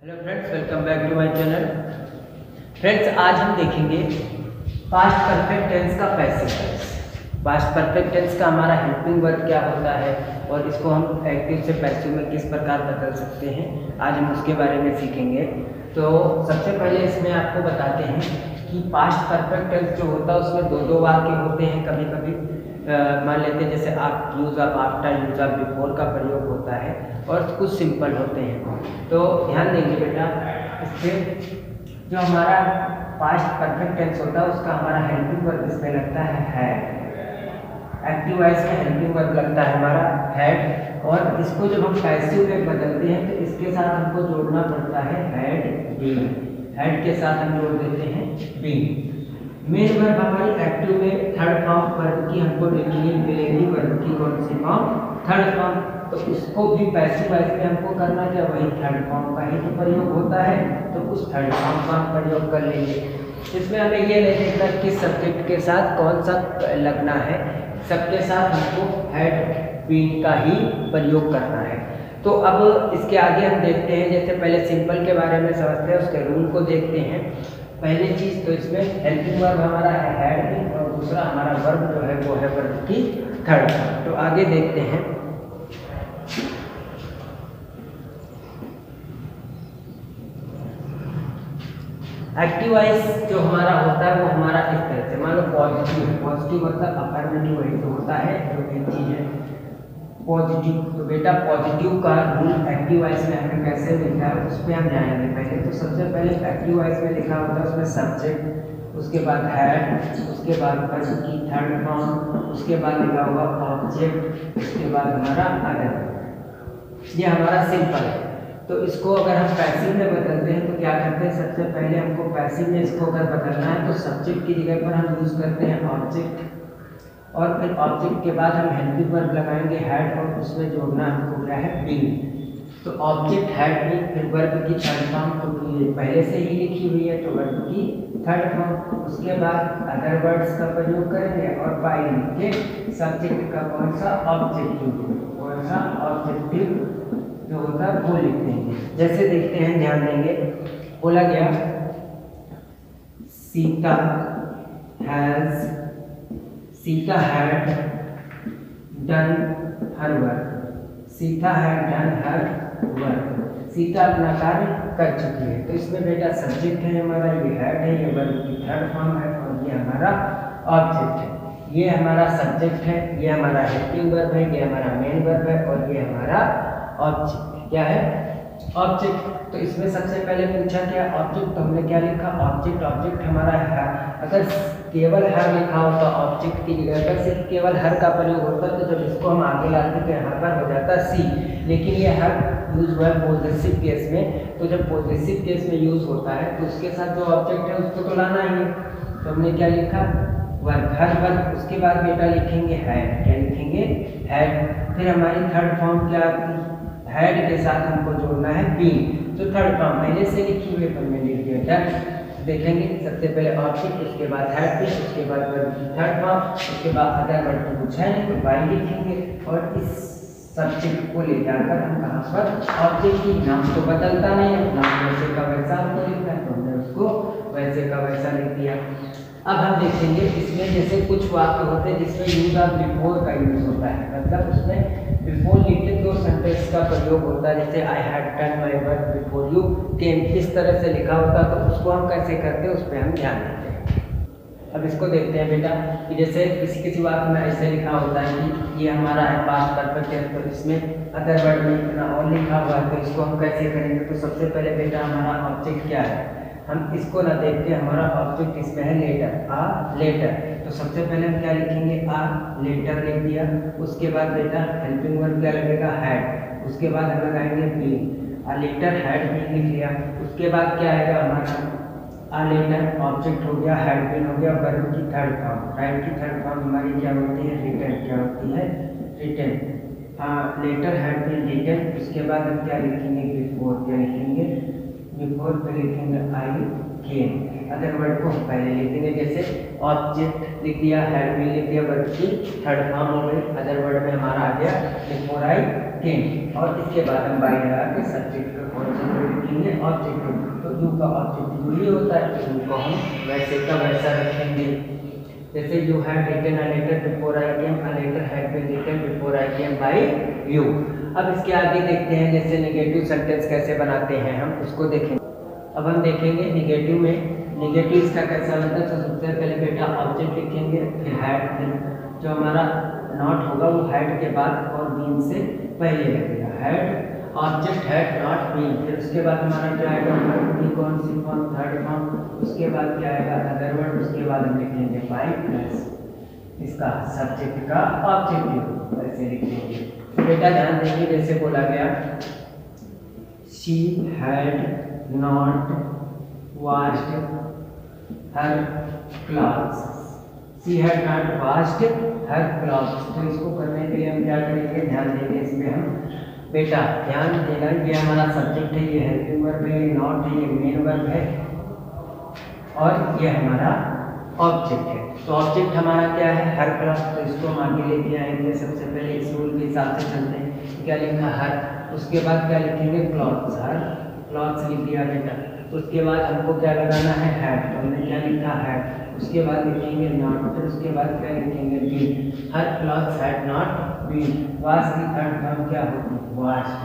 Hello friends, welcome back to my channel. Friends, आज हम देखेंगे पास्ट परफेक्ट टेंस का passive tense. Past perfect tense का हमारा हेल्पिंग वर्ब क्या होता है और इसको हम एक्टिव से पैसिव में किस प्रकार बदल सकते हैं, आज हम उसके बारे में सीखेंगे। तो सबसे पहले इसमें आपको बताते हैं कि पास्ट परफेक्ट टेंस जो होता है उसमें दो वाक्य होते हैं। कभी कभी मान लेते हैं जैसे आप use of after, use of before का प्रयोग होता है और कुछ सिंपल होते हैं। तो ध्यान देंगे बेटा, इससे जो हमारा पास्ट परफेक्ट टेंस होता है उसका हमारा हेल्पिंग वर्ब इसमें लगता है एक्टिव वॉइस का हेल्पिंग वर्ब लगता है हमारा हैड। और इसको जब हम पैसिव में बदलते हैं तो इसके साथ हमको जोड़ना पड़ता है हैड बीन। हैड के साथ हम जोड़ देते हैं बीन। मेन वर्ब हमारी एक्टिव में थर्ड फॉर्म वर्ब की हमको देखनी मिलेगी। वर्ब की कौन सी फॉर्म? Third form. तो उसको भी पैसिव वॉइस में हमको करना क्या, वही थर्ड फॉर्म का ही तो प्रयोग होता है, तो उस थर्ड फॉर्म का हम प्रयोग कर लेंगे। इसमें हमें ये नहीं देखना किस सब्जेक्ट के साथ कौन सा लगना है, सबके साथ हमको हैड बीन का ही प्रयोग करना है। तो अब इसके आगे हम देखते हैं, जैसे पहले सिंपल के बारे में समझते हैं, उसके रूल को देखते हैं। पहली चीज़ तो इसमें हेल्पिंग वर्ब हमारा है हैड बीन और दूसरा हमारा वर्ब जो है वो है वर्ब की थर्ड फॉर्म। तो आगे देखते हैं। एक्टिव वॉइस जो हमारा होता है वो हमारा इस तरह से, मान लो पॉजिटिव है, पॉजिटिव मतलब अफर्मेटिव वही तो होता है जो एक चीज है पॉजिटिव। तो बेटा पॉजिटिव का रूल एक्टिव वॉइस में हमें कैसे लिखा है उस पर हम जाएंगे। पहले तो सबसे पहले एक्टिव वॉइस में लिखा होता है उसमें सब्जेक्ट, उसके बाद हैड, उसके बाद वर्ब की थर्ड फॉर्म, उसके बाद लिखा होगा ऑब्जेक्ट, उसके बाद हमारा अदर। ये हमारा सिंपल है। तो इसको अगर हम पैसिव में बदलते हैं तो क्या करते हैं, सबसे पहले हमको पैसिव में इसको अगर बदलना है तो सब्जेक्ट की जगह पर हम यूज़ करते हैं ऑब्जेक्ट, और फिर ऑब्जेक्ट के बाद हम हेल्पिंग वर्ब लगाएंगे हैड और उसमें जोड़ना हमको क्या है बीन। तो ऑब्जेक्ट हैड बीन, फिर वर्ब की थर्ड फॉर्म तो पहले से ही लिखी हुई है तो वर्ब की थर्ड फॉर्म, उसके बाद अदर वर्ड्स का प्रयोग करेंगे और बाय लिख के सब्जेक्ट का कौन सा ऑब्जेक्टिव, कौन सा ऑब्जेक्टिव जो होता है वो लिख देंगे। जैसे देखते हैं, ध्यान देंगे, बोला गया Sita had done her work. Sita had done her work, Sita अपना कार्य कर चुकी है। तो इसमें बेटा सब्जेक्ट है हमारा, ये हैड है, ये वर्ब की थर्ड फॉर्म है और ये हमारा ऑब्जेक्ट है। ये हमारा सब्जेक्ट है, ये हमारा हेल्पिंग वर्ब है, ये हमारा मेन वर्ब है और ये हमारा ऑब्जेक्ट क्या है, ऑब्जेक्ट। तो इसमें सबसे पहले पूछा क्या ऑब्जेक्ट, तो हमने क्या लिखा ऑब्जेक्ट हमारा है। अगर केवल हर लिखा हो तो ऑब्जेक्ट की जगह पर सिर्फ केवल हर का प्रयोग होता है, तो जब इसको हम आगे लाते तो यहाँ पर हो जाता सी। लेकिन ये हर यूज हुआ है पॉजेसिव केस में, तो जब पॉजेसिव केस में यूज होता है तो उसके साथ जो ऑब्जेक्ट है उसको तो लाना ही है। तो हमने क्या लिखा वर्ब, हर वर्ब। उसके बाद बेटा लिखेंगे हैड, क्या लिखेंगे हैड। फिर हमारी थर्ड फॉर्म क्या आती है, हैड के साथ हमको जोड़ना है बीन। तो थर्ड फॉर्म पहले से लिखी हुई पर मैं लिख दिया डन। देखेंगे सबसे पहले ऑब्जेक्ट, उसके बाद हैड बीन, उसके बाद वर्ब की थर्ड फॉर्म, उसके बाद अदर वर्ब की कुछ है नहीं तो बाय लिखेंगे और इस सब्जेक्ट को ले जाकर हम कहाँ पर ऑब्जेक्ट की, नाम तो बदलता नहीं है, नाम वैसे का वैसा हमको लिखना है तो हमने उसको वैसे का वैसा लिख दिया। अब हम देखेंगे इसमें जैसे कुछ वाक्य होते हैं जिसमें यूज ऑफ बिफोर का यूज होता है, मतलब उसमें बिफोर लिखते तो सेंटेंस का प्रयोग होता है। जैसे I had done my work before you came, इस तरह से लिखा होता है, तो उसको हम कैसे करते हैं उस पर हम ध्यान देते हैं। अब इसको देखते हैं बेटा कि जैसे किसी वाक्य में ऐसे लिखा होता है कि ये हमारा है पास्ट परफेक्ट टेंस, तो इसमें अदर वर्ड में इतना और लिखा हुआ है, तो इसको हम कैसे करेंगे। तो सबसे पहले बेटा हमारा ऑब्जेक्ट क्या है, हम इसको ना देख के हमारा ऑब्जेक्ट इसमें है लेटर, आ लेटर। तो सबसे पहले हम क्या लिखेंगे आ लेटर लिख दिया। उसके बाद बेटा हेल्पिंग वर्ब क्या लगेगा हैड, उसके बाद हम लगाएंगे been, a letter had been लिख लिया। उसके बाद क्या आएगा हमारा आ लेटर ऑब्जेक्ट हो गया, हैड बीन हो गया, वर्ब की थर्ड फॉर्म, टाइम की थर्ड फॉर्म हमारी क्या होती है रिटर्न, क्या होती है written. Letter had been written. उसके बाद हम क्या लिखेंगे बिफोर, क्या लिखेंगे बिफोर पे लिखेंगे आई केम। अदर वर्ड को हम पहले लिख देंगे, जैसे ऑब्जेक्ट लिख दिया, हैड बीन लिख दिया, वर्ब की थर्ड फॉर्म हो गई, अदर वर्ड में हमारा आ गया बिफोर आई केम, और इसके बाद हम बाई लगा के सब्जेक्ट का कौन सा लिखेंगे, ऑब्जेक्ट। तो यू का ऑब्जेक्ट यू ही होता है, तो यू को हम वैसे का वैसा रखेंगे। जैसे you had written a letter before I came, a letter had been written before I came by you. अब इसके आगे देखते हैं जैसे नेगेटिव सेंटेंस कैसे बनाते हैं, हम उसको देखेंगे। अब हम देखेंगे नेगेटिव में, नेगेटिव इसका कैसा होता है। तो सबसे पहले बेटा ऑब्जेक्ट लिखेंगे, फिर हैड, जो हमारा नॉट होगा वो हैड के बाद और बीन से पहले लगेगा। Had object had not been, फिर उसके बाद हमारा क्या आएगा, वर्ब की कौन सी फॉर्म, थर्ड फॉर्म। उसके बाद क्या आएगा, अदर वर्ड। उसके बाद हम लिखेंगे बाय प्लस इसका सब्जेक्ट का ऑब्जेक्टिव, ऐसे लिखेंगे। तो बेटा ध्यान देंगे, जैसे बोला गया she had not washed her clothes, she had not washed her clothes। तो इसको करने के लिए हम क्या करेंगे, ध्यान देंगे इसमें हम। बेटा ध्यान देना, ये हमारा सब्जेक्ट है, ये हेल्पिंग वर्ब है, ये नॉट है, ये मेन वर्ब है, और ये हमारा ऑब्जेक्ट है। तो ऑब्जेक्ट हमारा क्या है, हर क्लॉथ। तो इसको हम आगे लेके आएंगे। सबसे पहले इस रूल के हिसाब से चलते हैं। क्या लिखा, हर। उसके बाद क्या लिखेंगे, क्लॉथ्स, हर क्लॉथ्स लिख दिया बेटा। उसके बाद हमको क्या लगाना है, हैड। तो हमने क्या लिखा, हैड। उसके बाद लिखेंगे नॉट, फिर उसके बाद क्या लिखेंगे, been. Her clothes had not been. Wash की थर्ड फॉर्म क्या होती है, washed.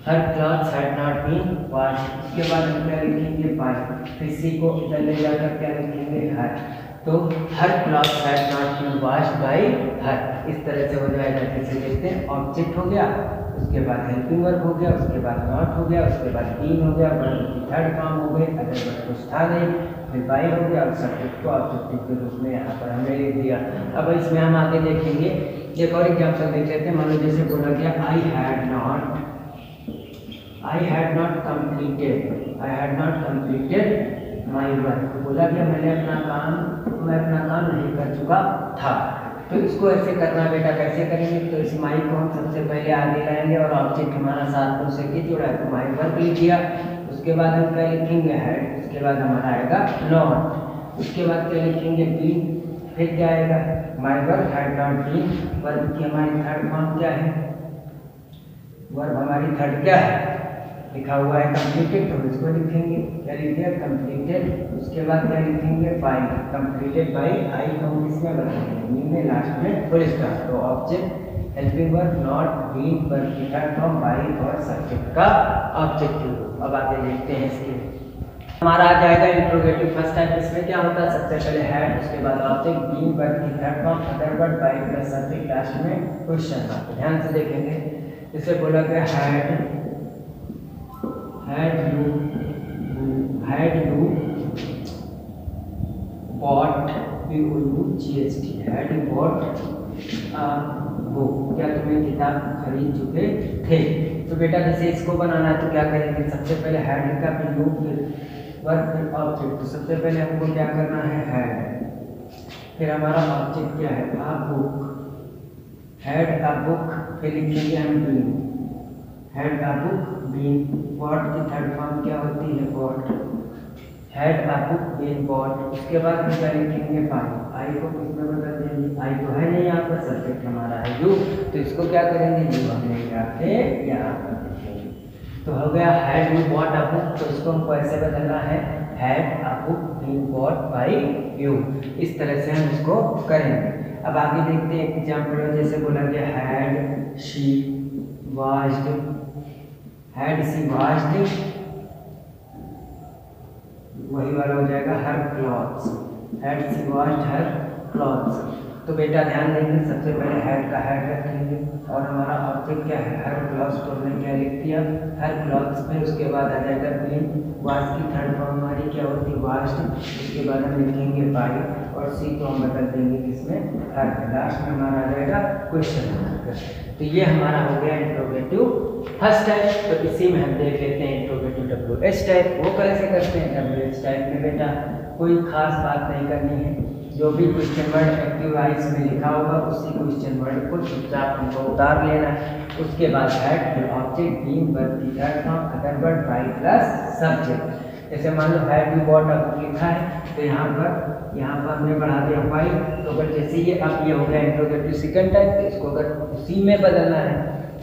Her clothes had not been washed. उसके बाद हम क्या लिखेंगे, बाय। फिर सी को इधर ले जाकर क्या लिखेंगे, हर। तो her clothes had not been washed by her. इस तरह से हो जाएगा। कैसे देखते हैं, ऑब्जेक्ट हो गया, उसके बाद हेल्पिंग वर्ब हो गया, उसके बाद नॉट हो गया, उसके बाद बीन हो गया, वर्ब की थर्ड फॉर्म हो गई, अदर वर्ब कुछ था नहीं, फिर बाय हो गया, और सब्जेक्ट को ऑब्जेक्टिव के रूप में यहाँ पर हमने लिख दिया। अब इसमें हम आगे देखेंगे, एक और एग्जाम्पल देख लेते हैं। मान लो जैसे बोला गया I had not completed my work. बोला गया मैं अपना काम नहीं कर चुका था। तो इसको ऐसे करना बेटा, कैसे करेंगे। तो इस माई को हम सबसे पहले आगे लाएंगे, और ऑब्जेक्ट हमारा साथ में उससे क्या जुड़ा है, तो माई वर्क लिख दिया। उसके बाद हम क्या लिखेंगे, हैड। उसके बाद हमारा आएगा नॉट। उसके बाद क्या लिखेंगे, बीन। फिर क्या आएगा, my work had not been. Verb की हमारी थर्ड फॉर्म क्या है, वर्ब हमारी थर्ड क्या है, लिखा हुआ है कंप्लीटेड। तो इसको लिखेंगे, क्या लिखेंगे, कंप्लीटेड। उसके बाद क्या लिखेंगे, बाय। कंप्लीटेड बाय आई को हम किसमें बताएंगे, मीन में, लास्ट में फुल स्टॉप। तो object helping verb not been, verb की थर्ड फॉर्म बाय, और सब्जेक्ट का ऑब्जेक्टिव। अब आगे देखते हैं इसके। हमारा आ जाएगा इंट्रोगेटिव फर्स्ट टाइप। इसमें क्या होता है, सबसे पहले हैड, उसके बाद ऑब्जेक्ट, बीन, वर्ब की third form, other verb, by plus subject, last में क्वेश्चन मार्क। ध्यान से देखेंगे। जैसे बोला गया had you bought BOUGHT, had you bought a book, क्या तुम्हें किताब खरीद चुके थे। तो बेटा जैसे इसको बनाना है तो क्या करेंगे, सबसे पहले हैड लिखा, फिर यू, फिर वर्ब, फिर ऑब्जेक्ट। तो सबसे पहले हमको क्या करना है, हैड। फिर हमारा ऑब्जेक्ट क्या है, a book, had a book। फिर लिखेंगे हम been, had a book been. Bought की थर्ड फॉर्म क्या होती है, bought. Had a book been bought. उसके बाद हम क्या लिखेंगे, बाय। आई को किसमें बदल देंगे, आई तो है नहीं यहाँ पर, सब्जेक्ट हमारा है यू। तो इसको क्या करेंगे, यू हमने जाके यहाँ पर लिखेंगे। तो हो गया had you bought a book। तो इसको हमको ऐसे बदलना है, had a book been bought by you. इस तरह से हम इसको करेंगे। अब आगे देखते हैं एग्जाम्पल। जैसे बोला गया had she washed, had she washed, वही वाला हो जाएगा her clothes, had she washed her clothes. तो बेटा ध्यान देंगे, सबसे पहले हैड का हैड रखेंगे, और हमारा ऑब्जेक्ट क्या है, हर क्लॉथ्स। तो हमने क्या लिख दिया, हर क्लॉथ्स। फिर उसके बाद आ जाएगा बीन, वॉश की थर्ड फॉर्म हमारी क्या होती है, वॉश्ड। उसके बाद हम लिखेंगे बाय, और सी को हम बदल देंगे किसमें, हर। लास्ट में हमारा आ जाएगा क्वेश्चन मार्क। तो ये हमारा हो गया इंट्रोगेटिव फर्स्ट टाइप। तो इसी में हम देख लेते हैं इंट्रोगेटिव WH टाइप। वो कैसे करते हैं, WH टाइप में बेटा कोई खास बात नहीं करनी है, जो भी क्वेश्चन वर्ड एक्टिव वॉइस में लिखा होगा उसी क्वेश्चन वर्ड को चुपचाप हमको उतार लेना है। उसके बाद हैड, फिर ऑब्जेक्ट, बीन, वर्ब की third form, other verb, by plus subject. जैसे मान लो had you bought a book लिखा है, तो यहाँ पर हमने बढ़ा दिया बाय। तो अगर जैसे ये अब ये हो गया इंट्रोगेटिव सेकंड टाइप, तो इसको अगर उसी में बदलना है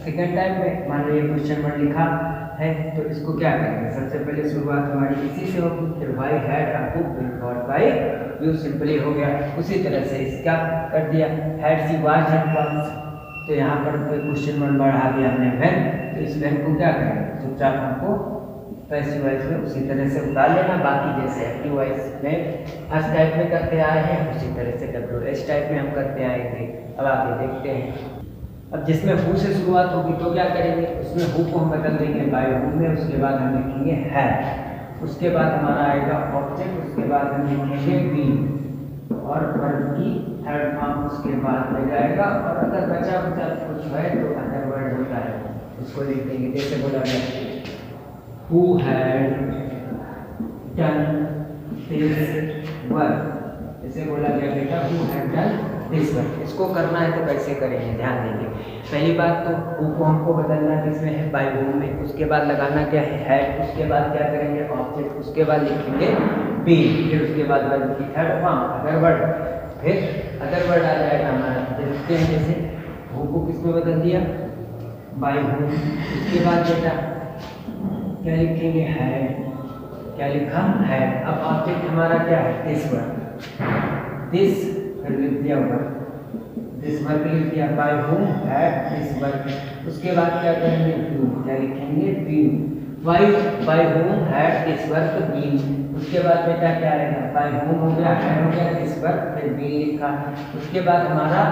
सेकेंड टाइप में मान लो ये क्वेश्चन वर्ड लिखा है तो इसको क्या करेंगे, सबसे पहले शुरुआत हमारी इसी से होगी, फिर why had a book been bought by you, simply हो गया। उसी तरह से इसका कर दिया had she watch and once, तो यहाँ पर क्वेश्चन वर्ड बढ़ा दिया हमने व्हेन, तो इस व्हेन को क्या करेंगे, चुपचाप हमको पैसिव वॉइस में उसी तरह से उतार लेना। बाकी जैसे एक्टिव वॉइस में एस टाइप में करते आए हैं उसी तरह से WH टाइप में हम करते आएंगे। अब आगे देखते हैं। अब जिसमें हु से शुरुआत होगी तो क्या करेंगे, उसमें हु को हम बदल देंगे बाय हु में, उसके बाद हम लिखेंगे हैड, उसके बाद हमारा आएगा ऑब्जेक्ट, उसके बाद हम लिखेंगे बीन और वर्ब की थर्ड फॉर्म उसके बाद में जाएगा। और अगर बचा कुछ है तो अदर वर्ड होता है उसको लिख देंगे। जैसे बोला गया who had done this work, जैसे बोला गया बेटा who had done this work. इसको करना है तो कैसे करेंगे, ध्यान देंगे। पहली बात तो हु को हमको बदलना है जिसमें है बाय हु में, उसके बाद लगाना क्या है हैड, उसके बाद क्या करेंगे ऑब्जेक्ट, उसके बाद लिखेंगे बीन, फिर उसके बाद वर्ब की थर्ड फॉर्म अदर वर्ड, फिर अदर वर्ड आ जाएगा हमारा। देखते हैं जैसे हु को किसमें बदल दिया बाय हु, उसके बाद बेटा क्या लिखेंगे हैड, क्या लिखा हैड। अब ऑब्जेक्ट हमारा क्या है दिस वर्क, दिस लिख दिया वर्क, दिस वर्क लिख दिया by whom had this work. उसके बाद क्या करेंगे बीन, क्या लिखेंगे been, by whom had this work been. उसके बाद बेटा क्या आएगा बाय हूम हो गया, हैड हो गया, दिस वर्क, फिर बीन लिखा। उसके बाद हमारा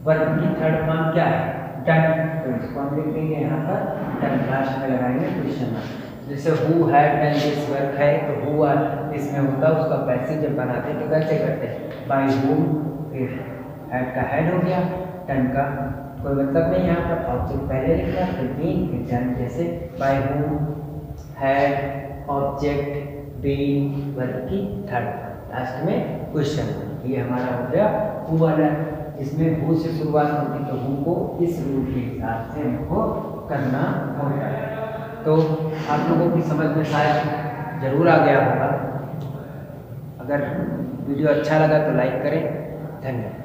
वर्ब की थर्ड फॉर्म क्या है डन, तो इसको हम लिख देंगे यहाँ पर डन, लास्ट में लगाएंगे क्वेश्चन मार्क। जैसे who had done this work है तो हु इसमें होता है उसका पैसिव जब बनाते हैं तो कैसे करते हैं बाय हूम, फिर हैड का हैड हो गया, डन का कोई मतलब नहीं, यहाँ पर ऑब्जेक्ट पहले लिखना फिर बीन फिर डन। जैसे by whom had object been verb की थर्ड, लास्ट में क्वेश्चन। ये हमारा हो गया हु वाला, जिसमें हु से शुरुआत होती तो हु को इस रूल के हिसाब से हमको करना होगा। तो आप लोगों की समझ में शायद जरूर आ गया होगा। अगर वीडियो अच्छा लगा तो लाइक करें। धन्यवाद।